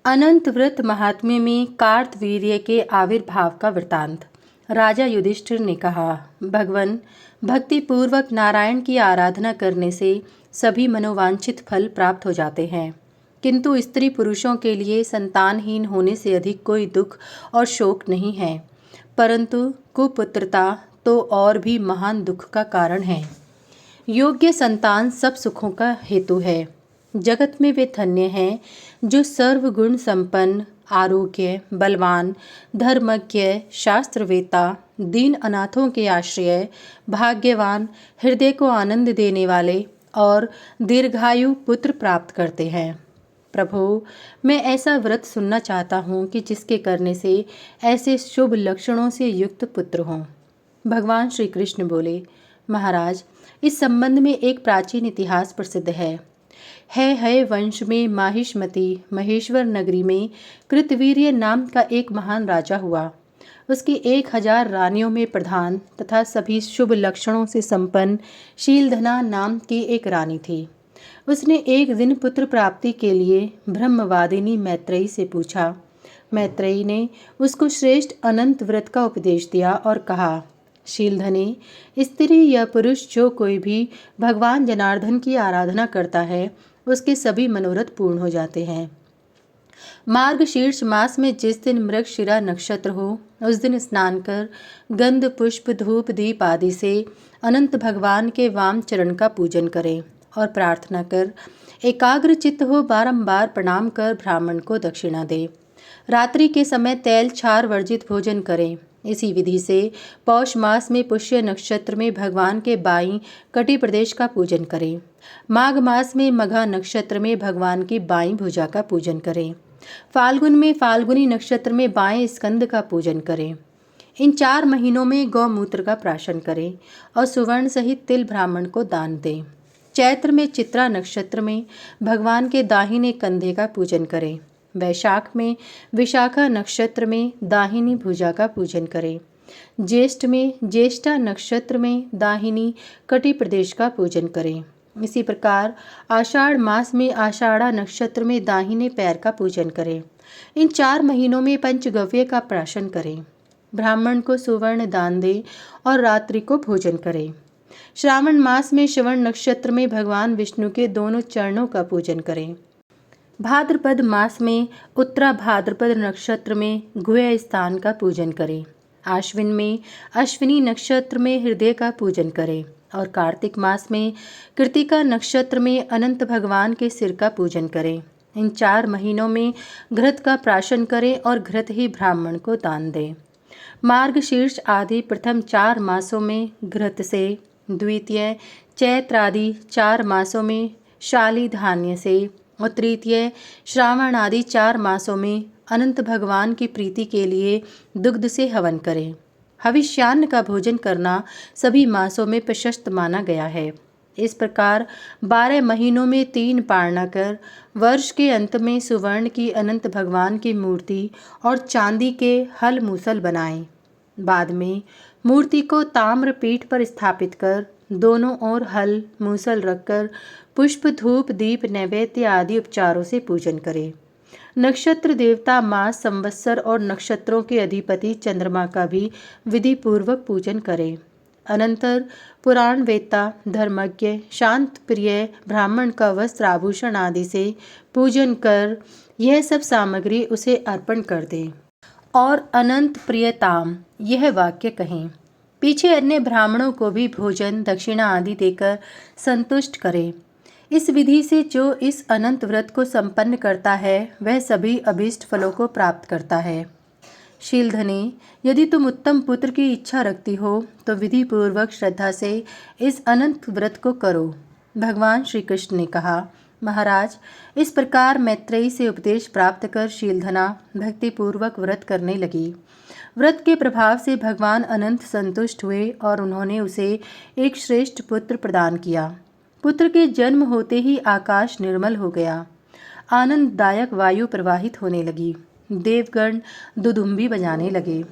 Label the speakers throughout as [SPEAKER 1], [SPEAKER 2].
[SPEAKER 1] अनंत व्रत महात्म्य में कार्तवीर्य के आविर्भाव का वृतांत। राजा युधिष्ठिर ने कहा, भगवान, भक्ति पूर्वक नारायण की आराधना करने से सभी मनोवांछित फल प्राप्त हो जाते हैं, किंतु स्त्री पुरुषों के लिए संतानहीन होने से अधिक कोई दुख और शोक नहीं है, परंतु कुपुत्रता तो और भी महान दुख का कारण है। योग्य संतान सब सुखों का हेतु है। जगत में वे धन्य हैं जो सर्वगुण संपन्न, आरोग्य, बलवान, धर्मज्ञ, शास्त्रवेता, दीन अनाथों के आश्रय, भाग्यवान, हृदय को आनंद देने वाले और दीर्घायु पुत्र प्राप्त करते हैं। प्रभु, मैं ऐसा व्रत सुनना चाहता हूँ कि जिसके करने से ऐसे शुभ लक्षणों से युक्त पुत्र हों। भगवान श्री कृष्ण बोले, महाराज, इस संबंध में एक प्राचीन इतिहास प्रसिद्ध है वंश में माहिष्मती महेश्वर नगरी में कृतवीर्य नाम का एक महान राजा हुआ। उसकी 1000 रानियों में प्रधान तथा सभी शुभ लक्षणों से संपन्न शीलधना नाम की एक रानी थी। उसने एक दिन पुत्र प्राप्ति के लिए ब्रह्मवादिनी मैत्रेयी से पूछा। मैत्रेयी ने उसको श्रेष्ठ अनंत व्रत का उपदेश दिया और कहा, शीलधने, स्त्री या पुरुष जो कोई भी भगवान जनार्दन की आराधना करता है उसके सभी मनोरथ पूर्ण हो जाते हैं। मार्गशीर्ष मास में जिस दिन मृगशिरा नक्षत्र हो उस दिन स्नान कर गंध पुष्प धूप दीप आदि से अनंत भगवान के वाम चरण का पूजन करें और प्रार्थना कर एकाग्र चित्त हो बारंबार प्रणाम कर ब्राह्मण को दक्षिणा दे। रात्रि के समय तैल छार वर्जित भोजन करें। इसी विधि से पौष मास में पुष्य नक्षत्र में भगवान के बाईं कटी प्रदेश का पूजन करें। माघ मास में मघा नक्षत्र में भगवान की बाईं भुजा का पूजन करें। फाल्गुन में फाल्गुनी नक्षत्र में बाएं स्कंद का पूजन करें। इन 4 महीनों में गौमूत्र का प्राशन करें और सुवर्ण सहित तिल ब्राह्मण को दान दें। चैत्र में चित्रा नक्षत्र में भगवान के दाहिने कंधे का पूजन करें। वैशाख में विशाखा नक्षत्र में दाहिनी भुजा का पूजन करें। ज्येष्ठ में ज्येष्ठा नक्षत्र में दाहिनी कटी प्रदेश का पूजन करें। इसी प्रकार आषाढ़ मास में आषाढ़ा नक्षत्र में दाहिने पैर का पूजन करें। इन 4 महीनों में पंचगव्य का प्राशन करें। ब्राह्मण को सुवर्ण दान दें और रात्रि को भोजन करें। श्रावण मास में श्रवण नक्षत्र में भगवान विष्णु के दोनों चरणों का पूजन करें। भाद्रपद मास में उत्तरा भाद्रपद नक्षत्र में गुह्य स्थान का पूजन करें। आश्विन में अश्विनी नक्षत्र में हृदय का पूजन करें और कार्तिक मास में कृतिका नक्षत्र में अनंत भगवान के सिर का पूजन करें। इन 4 महीनों में घृत का प्राशन करें और घृत ही ब्राह्मण को दान दें। मार्गशीर्ष आदि प्रथम 4 मासों में घृत से, द्वितीय चैत्र आदि 4 मासों में शाली धान्य से और तृतीय श्रावण आदि 4 मासों में अनंत भगवान की प्रीति के लिए दुग्ध से हवन करें। हविष्यान्न का भोजन करना सभी मासों में प्रशस्त माना गया है। इस प्रकार 12 महीनों में 3 पारना कर वर्ष के अंत में सुवर्ण की अनंत भगवान की मूर्ति और चांदी के हल मूसल बनाएं। बाद में मूर्ति को ताम्र पीठ पर स्थापित कर दोनों ओर हल मूसल रखकर पुष्प धूप दीप नैवेद्य आदि उपचारों से पूजन करें। नक्षत्र देवता मास संवत्सर और नक्षत्रों के अधिपति चंद्रमा का भी विधि पूर्वक पूजन करें। अनंतर पुराण वेत्ता धर्मज्ञ शांत प्रिय ब्राह्मण का वस्त्र आभूषण आदि से पूजन कर यह सब सामग्री उसे अर्पण कर दें और अनंत प्रियताम यह वाक्य कहें। पीछे अन्य ब्राह्मणों को भी भोजन दक्षिणा आदि देकर संतुष्ट करें। इस विधि से जो इस अनंत व्रत को संपन्न करता है वह सभी अभीष्ट फलों को प्राप्त करता है। शीलधने, यदि तुम उत्तम पुत्र की इच्छा रखती हो तो विधि पूर्वक श्रद्धा से इस अनंत व्रत को करो। भगवान श्री कृष्ण ने कहा, महाराज, इस प्रकार मैत्रेयी से उपदेश प्राप्त कर शीलधना भक्ति पूर्वक व्रत करने लगी। व्रत के प्रभाव से भगवान अनंत संतुष्ट हुए और उन्होंने उसे एक श्रेष्ठ पुत्र प्रदान किया। पुत्र के जन्म होते ही आकाश निर्मल हो गया। आनंददायक वायु प्रवाहित होने लगी। देवगण दुदुम्बी बजाने लगे।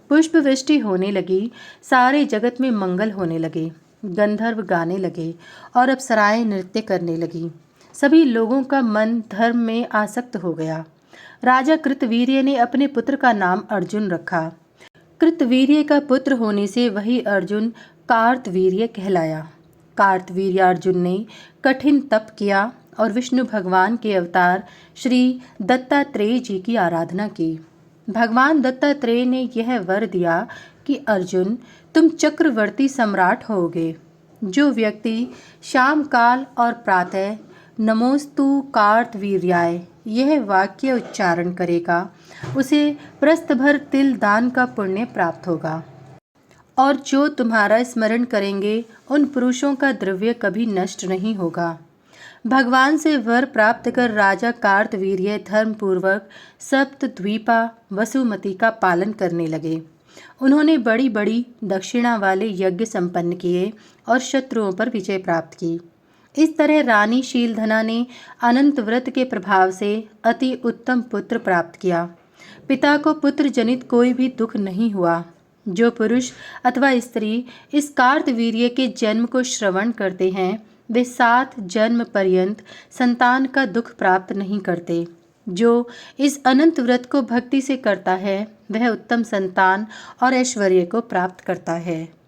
[SPEAKER 1] पुष्प वृष्टि होने लगी। सारे जगत में मंगल होने लगे। गंधर्व गाने लगे और अप्सराएं नृत्य करने लगी। सभी लोगों का मन धर्म में आसक्त हो गया। राजा कृतवीर्य ने अपने पुत्र का नाम अर्जुन रखा। कृतवीर्य का पुत्र होने से वही अर्जुन कार्तवीर्य कहलाया। कार्तवीर्यार्जुन ने कठिन तप किया और विष्णु भगवान के अवतार श्री दत्तात्रेय जी की आराधना की। भगवान दत्तात्रेय ने यह वर दिया कि अर्जुन, तुम चक्रवर्ती सम्राट होगे। जो व्यक्ति शाम काल और प्रातः नमोस्तु कार्तवीर्याय यह वाक्य उच्चारण करेगा, उसे प्रस्थ भर तिल दान का पुण्य प्राप्त होगा। और जो तुम्हारा स्मरण करेंगे, उन पुरुषों का द्रव्य कभी नष्ट नहीं होगा। भगवान से वर प्राप्त कर राजा कार्तवीर्य धर्मपूर्वक सप्तद्वीपा वसुमती का पालन करने लगे। उन्होंने बड़ी बड़ी दक्षिणा वाले यज्ञ संपन्न किए और शत्रुओं पर विजय प्राप्त की। इस तरह रानी शीलधना ने अनंत व्रत के प्रभाव से अति उत्तम पुत्र प्राप्त किया। पिता को पुत्र जनित कोई भी दुख नहीं हुआ। जो पुरुष अथवा स्त्री इस कार्तवीर्य के जन्म को श्रवण करते हैं, वे 7 जन्म पर्यंत संतान का दुख प्राप्त नहीं करते। जो इस अनंत व्रत को भक्ति से करता है, वह उत्तम संतान और ऐश्वर्य को प्राप्त करता है।